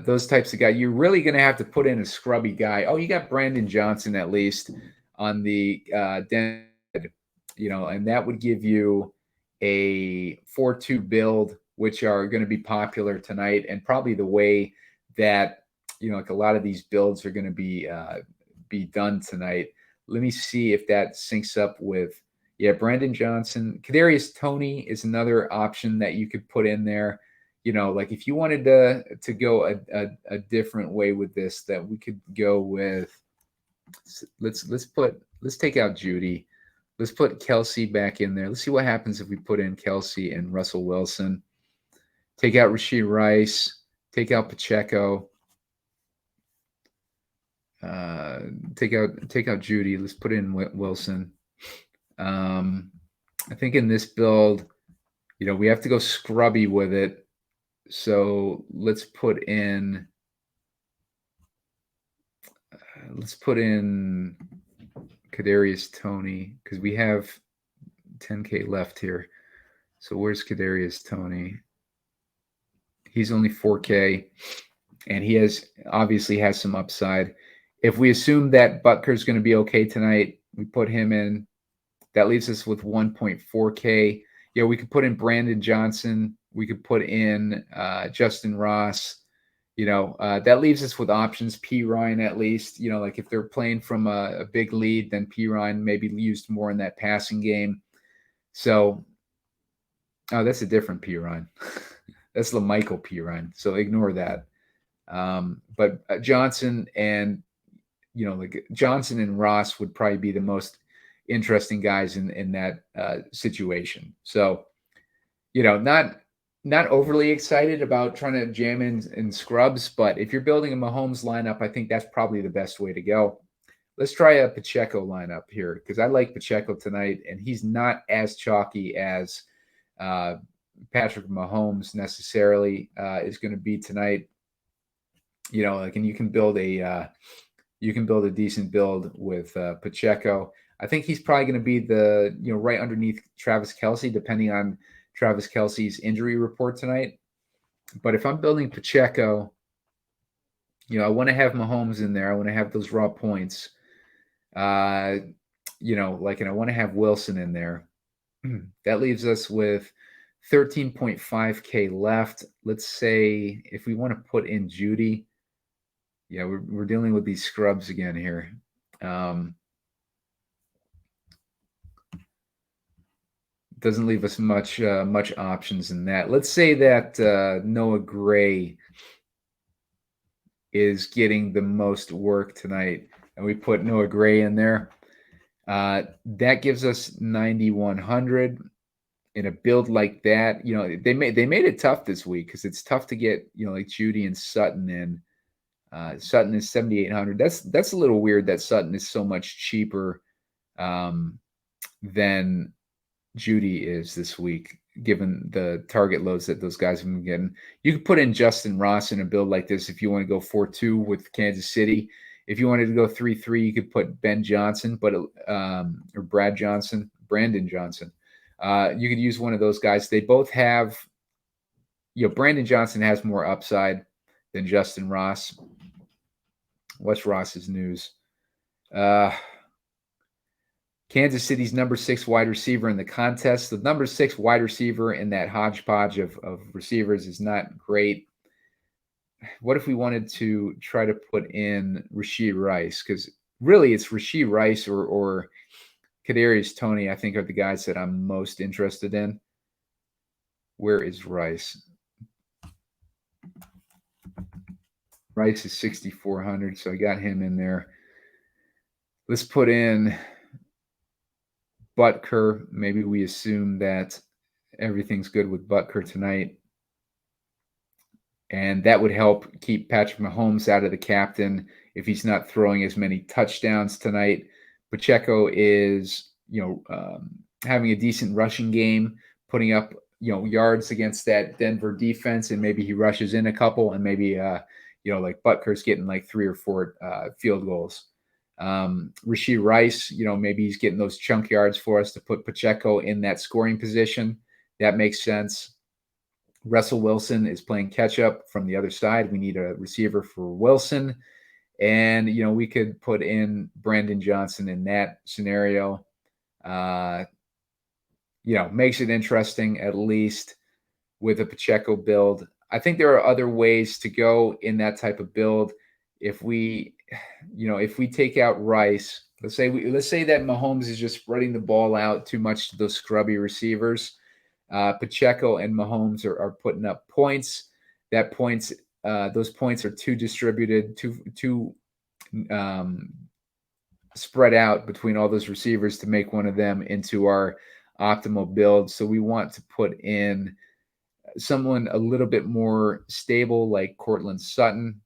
Those types of guys. You're really going to have to put in a scrubby guy. Oh, you got Brandon Johnson at least on the Denver, and that would give you a 4-2 build, which are going to be popular tonight, and probably the way that like a lot of these builds are going to be done tonight. Let me see if that syncs up with Brandon Johnson. Kadarius Toney is another option that you could put in there. Like if you wanted to go a different way with this, that we could go with. Let's take out Jeudy. Let's put Kelsey back in there. Let's see what happens if we put in Kelsey and Russell Wilson. Take out Rashee Rice. Take out Pacheco. Take out Jeudy. Let's put in Wilson. I think in this build, we have to go scrubby with it. So let's put in Kadarius Toney, because we have 10K left here. So where's Kadarius Toney? He's only 4K, and he obviously has some upside. If we assume that Butker's going to be okay tonight, we put him in. That leaves us with 1.4K. We could put in Brandon Johnson. We could put in Justin Ross. That leaves us with options. P. Ryan, at least. Like if they're playing from a big lead, then P. Ryan may be used more in that passing game. So, that's a different P. Ryan. That's LaMichael P. Ryan. So ignore that. But Johnson and like Johnson and Ross would probably be the most interesting guys in that situation. So, not overly excited about trying to jam in scrubs, but if you're building a Mahomes lineup, I think that's probably the best way to go. Let's try a Pacheco lineup here, because I like Pacheco tonight, and he's not as chalky as Patrick Mahomes necessarily is going to be tonight. And you can build a decent build with Pacheco. I think he's probably going to be the right underneath Travis Kelce, depending on Travis Kelce's injury report tonight. But if I'm building Pacheco, I want to have Mahomes in there. I want to have those raw points. And I want to have Wilson in there. That leaves us with 13.5K left. Let's say if we want to put in Judy, we're dealing with these scrubs again here. Doesn't leave us much options in that. Let's say that Noah Gray is getting the most work tonight, and we put Noah Gray in there. That gives us 9,100 in a build like that. They made it tough this week because it's tough to get like Judy and Sutton in. Sutton is 7,800. That's a little weird that Sutton is so much cheaper than Judy is this week, given the target loads that those guys have been getting. You could put in Justin Ross in a build like this if you want to go 4-2 with Kansas City. If you wanted to go 3-3, you could put Ben Johnson, or Brandon Johnson. You could use one of those guys. They both have, Brandon Johnson has more upside than Justin Ross. What's Ross's news? Kansas City's number 6 wide receiver in the contest. The number 6 wide receiver in that hodgepodge of receivers is not great. What if we wanted to try to put in Rashee Rice? Because really it's Rashee Rice or Kadarius Toney, I think, are the guys that I'm most interested in. Where is Rice? Rice is 6,400, so I got him in there. Let's put in Butker. Maybe we assume that everything's good with Butker tonight. And that would help keep Patrick Mahomes out of the captain if he's not throwing as many touchdowns tonight. Pacheco is, having a decent rushing game, putting up, yards against that Denver defense, and maybe he rushes in a couple, and maybe, like Butker's getting like 3 or 4 field goals. Rashee Rice, maybe he's getting those chunk yards for us to put Pacheco in that scoring position. That makes sense. Russell Wilson is playing catch up from the other side. We need a receiver for Wilson. And, we could put in Brandon Johnson in that scenario. Makes it interesting, at least with a Pacheco build. I think there are other ways to go in that type of build. If we take out Rice, let's say that Mahomes is just spreading the ball out too much to those scrubby receivers. Pacheco and Mahomes are putting up points. Those points are too distributed, too spread out between all those receivers to make one of them into our optimal build. So we want to put in someone a little bit more stable, like Cortland Sutton.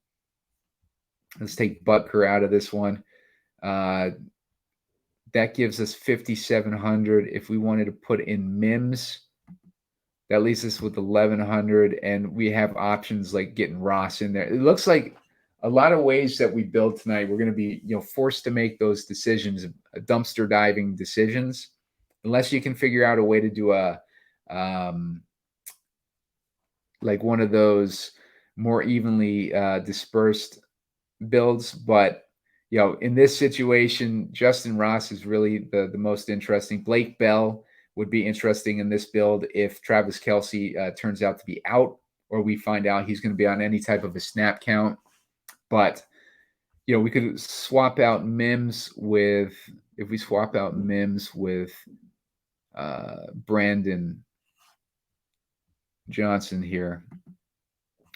Let's take Butker out of this one. That gives us 5,700. If we wanted to put in Mims, that leaves us with 1,100, and we have options like getting Ross in there. It looks like a lot of ways that we build tonight, we're going to be forced to make those decisions, dumpster diving decisions, unless you can figure out a way to do like one of those more evenly dispersed builds. But in this situation, Justin Ross is really the most interesting. Blake Bell would be interesting in this build if Travis Kelce turns out to be out, or we find out he's going to be on any type of a snap count. But we could swap out Mims with, if we swap out Mims with Brandon Johnson here,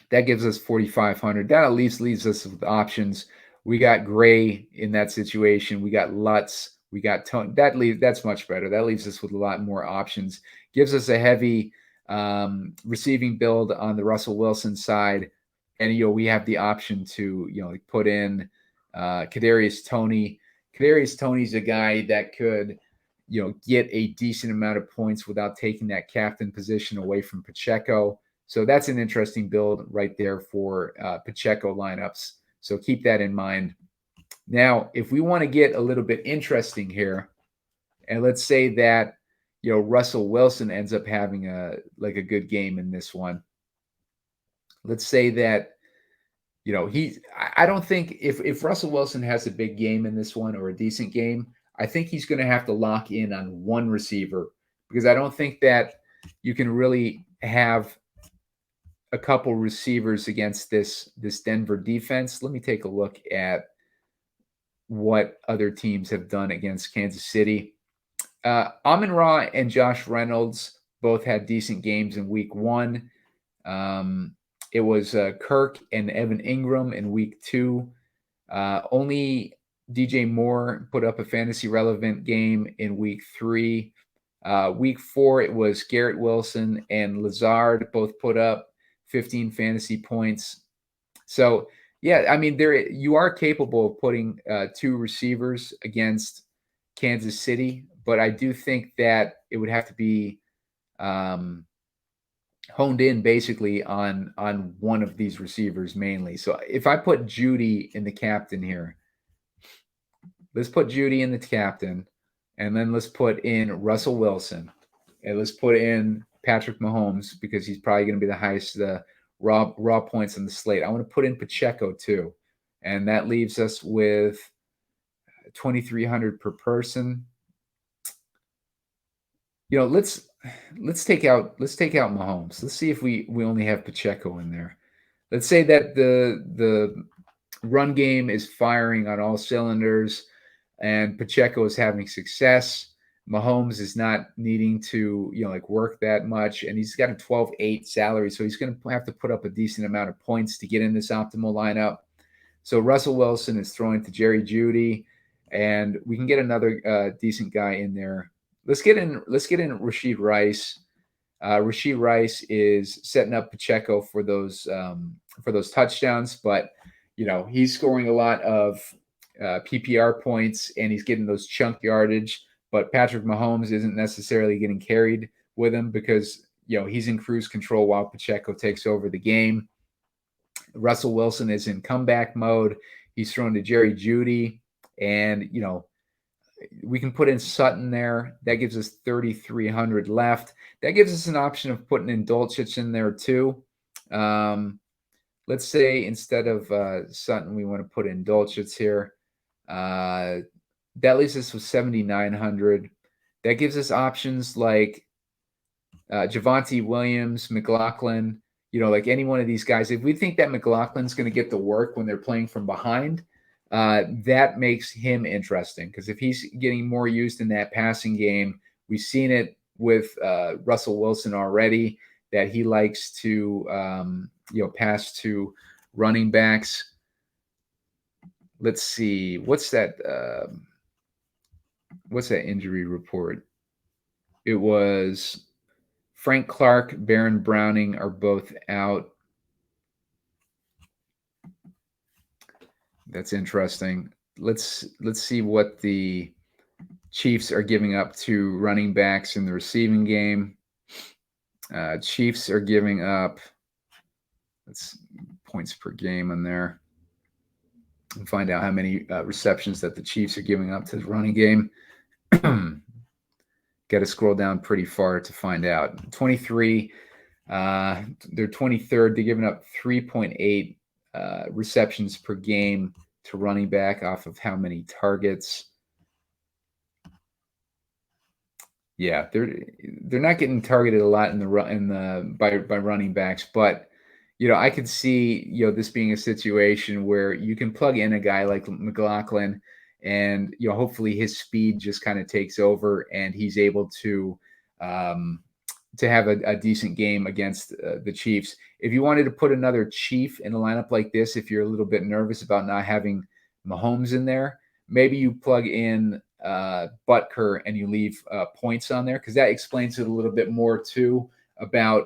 that gives us 4,500. That at least leaves us with options. We got Gray in that situation. We got Lutz. We got Tony. That's much better. That leaves us with a lot more options. Gives us a heavy receiving build on the Russell Wilson side, and we have the option to put in Kadarius Toney. Kadarius Toney's a guy that could get a decent amount of points without taking that captain position away from Pacheco. So that's an interesting build right there for Pacheco lineups. So keep that in mind. Now, if we want to get a little bit interesting here, and let's say that, Russell Wilson ends up having a good game in this one. Let's say that, I don't think if Russell Wilson has a big game in this one or a decent game, I think he's going to have to lock in on one receiver, because I don't think that you can really have a couple receivers against this Denver defense. Let me take a look at what other teams have done against Kansas City. Amon-Ra and Josh Reynolds both had decent games in week 1. It was Kirk and Evan Ingram in week 2. Only DJ Moore put up a fantasy relevant game in week 3. Week 4, it was Garrett Wilson and Lazard both put up 15 fantasy points. So, yeah, I mean, you are capable of putting 2 receivers against Kansas City, but I do think that it would have to be honed in basically on one of these receivers mainly. So if I put Judy in the captain here, let's put Judy in the captain, and then let's put in Russell Wilson, and let's put in Patrick Mahomes, because he's probably going to be the highest raw points on the slate. I want to put in Pacheco too, and that leaves us with 2,300 per person. Let's take out Mahomes. Let's see if we only have Pacheco in there. Let's say that the run game is firing on all cylinders and Pacheco is having success. Mahomes is not needing to work that much, and he's got a 12.8 salary, so he's going to have to put up a decent amount of points to get in this optimal lineup. So Russell Wilson is throwing to Jerry Jeudy, and we can get another decent guy in there. Let's get in Rashid Rice. Rashid Rice is setting up Pacheco for those touchdowns, but he's scoring a lot of PPR points, and he's getting those chunk yardage. But Patrick Mahomes isn't necessarily getting carried with him, because he's in cruise control while Pacheco takes over the game. Russell Wilson is in comeback mode. He's thrown to Jerry Jeudy, and we can put in Sutton there. That gives us 3,300 left. That gives us an option of putting in Dulcich in there too. Let's say instead of Sutton, we want to put in Dulcich here. That leaves us with 7,900. That gives us options like Javonte Williams, McLaughlin, like any one of these guys. If we think that McLaughlin's going to get the work when they're playing from behind, that makes him interesting, because if he's getting more used in that passing game, we've seen it with Russell Wilson already, that he likes to pass to running backs. Let's see, what's that injury report? It was Frank Clark, Baron Browning are both out. That's interesting. Let's see what the Chiefs are giving up to running backs in the receiving game. Chiefs are giving up, that's points per game in there, and find out how many receptions that the Chiefs are giving up to the running game. Got to scroll down pretty far to find out. 23. They're 23rd. They're giving up 3.8 receptions per game to running back off of how many targets. Yeah, they're not getting targeted a lot by running backs, but I could see this being a situation where you can plug in a guy like McLaughlin, and hopefully his speed just kind of takes over, and he's able to have a decent game against the Chiefs. If you wanted to put another Chief in a lineup like this, if you're a little bit nervous about not having Mahomes in there, maybe you plug in Butker and you leave points on there, because that explains it a little bit more too about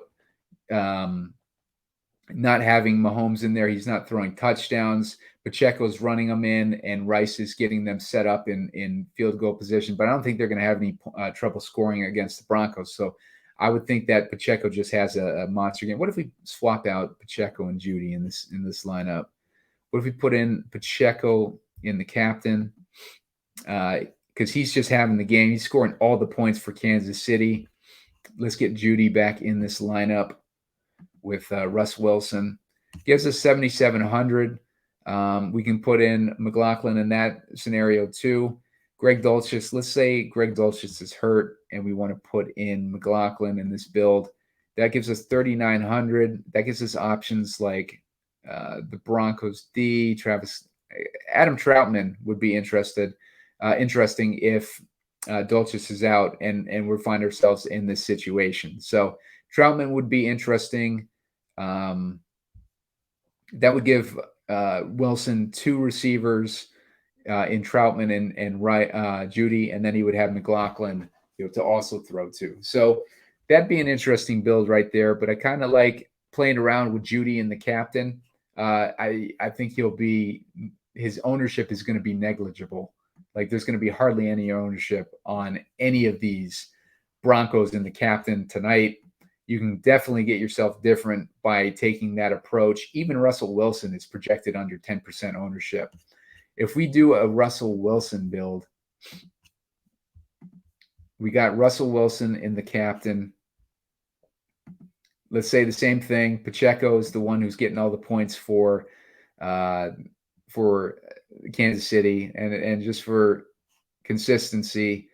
not having Mahomes in there. He's not throwing touchdowns. Pacheco's running them in, and Rice is getting them set up in field goal position. But I don't think they're going to have any trouble scoring against the Broncos. So I would think that Pacheco just has a monster game. What if we swap out Pacheco and Jeudy in this lineup? What if we put in Pacheco in the captain? Because because he's just having the game. He's scoring all the points for Kansas City. Let's get Judy back in this lineup with Russ Wilson. Gives us 7,700. We can put in McLaughlin in that scenario too. Greg Dulcich, let's say Greg Dulcich is hurt and we want to put in McLaughlin in this build. That gives us 3,900. That gives us options like the Broncos D, Adam Troutman would be interesting if Dulcich is out and we find ourselves in this situation. So Troutman would be interesting. That would give Wilson 2 receivers in Troutman and Judy, and then he would have McLaughlin to also throw to. So that'd be an interesting build right there. But I kind of like playing around with Judy and the captain. I think his ownership is going to be negligible. Like there's going to be hardly any ownership on any of these Broncos in the captain tonight. You can definitely get yourself different by taking that approach. Even Russell Wilson is projected under 10% ownership. If we do a Russell Wilson build, we got Russell Wilson in the captain. Let's say the same thing. Pacheco is the one who's getting all the points for Kansas City, and just for consistency,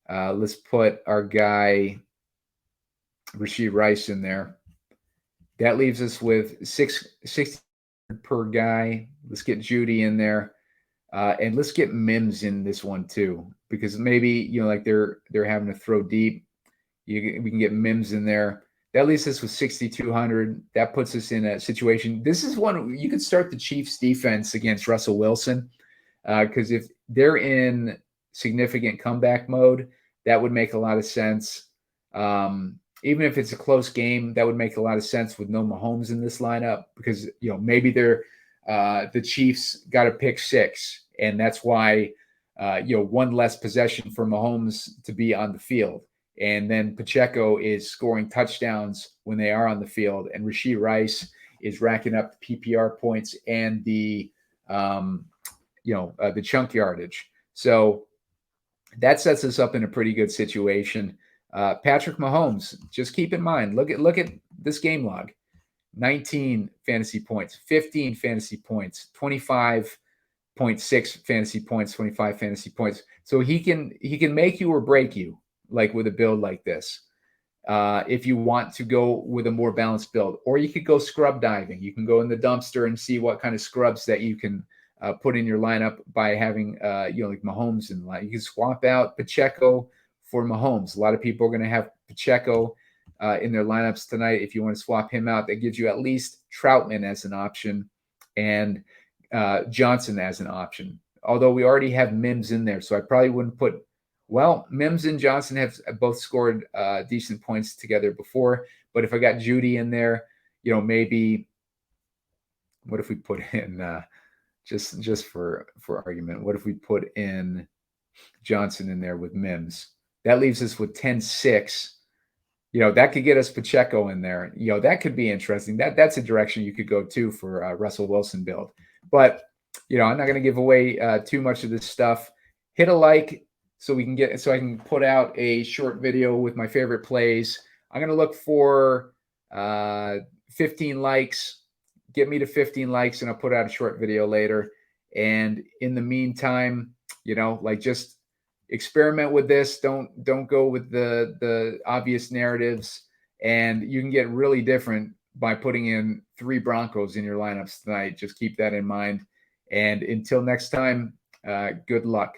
let's put our guy Rashee Rice in there. That leaves us with 60 per guy. Let's get Judy in there, and let's get Mims in this one too, because maybe like they're having to throw deep. We can get Mims in there. That leaves us with 6,200. That puts us in a situation. This is one you could start the Chiefs defense against Russell Wilson, because if they're in significant comeback mode, that would make a lot of sense. Even if it's a close game, that would make a lot of sense with no Mahomes in this lineup, because maybe the Chiefs got a pick 6, and that's why one less possession for Mahomes to be on the field. And then Pacheco is scoring touchdowns when they are on the field, and Rashee Rice is racking up the PPR points and the chunk yardage. So that sets us up in a pretty good situation. Patrick Mahomes, just keep in mind, look at this game log: 19 fantasy points, 15 fantasy points, 25.6 fantasy points, 25 fantasy points. So he can make you or break you, like with a build like this. If you want to go with a more balanced build, or you could go scrub diving. You can go in the dumpster and see what kind of scrubs that you can put in your lineup by having like Mahomes in the line. You can swap out Pacheco for Mahomes. A lot of people are going to have Pacheco in their lineups tonight. If you want to swap him out, that gives you at least Troutman as an option and Johnson as an option. Although we already have Mims in there, so I probably wouldn't put. Well, Mims and Johnson have both scored decent points together before, but if I got Judy in there, maybe what if we put in just for argument? What if we put in Johnson in there with Mims? That leaves us with 10-6. That could get us Pacheco in there. That could be interesting. That's a direction you could go to for a Russell Wilson build. But I'm not going to give away too much of this stuff. Hit a like so I can put out a short video with my favorite plays. I'm going to look for 15 likes. Get me to 15 likes, and I'll put out a short video later. And in the meantime, just experiment with this. Don't go with the obvious narratives, and you can get really different by putting in 3 Broncos in your lineups tonight. Just keep that in mind. And until next time, good luck.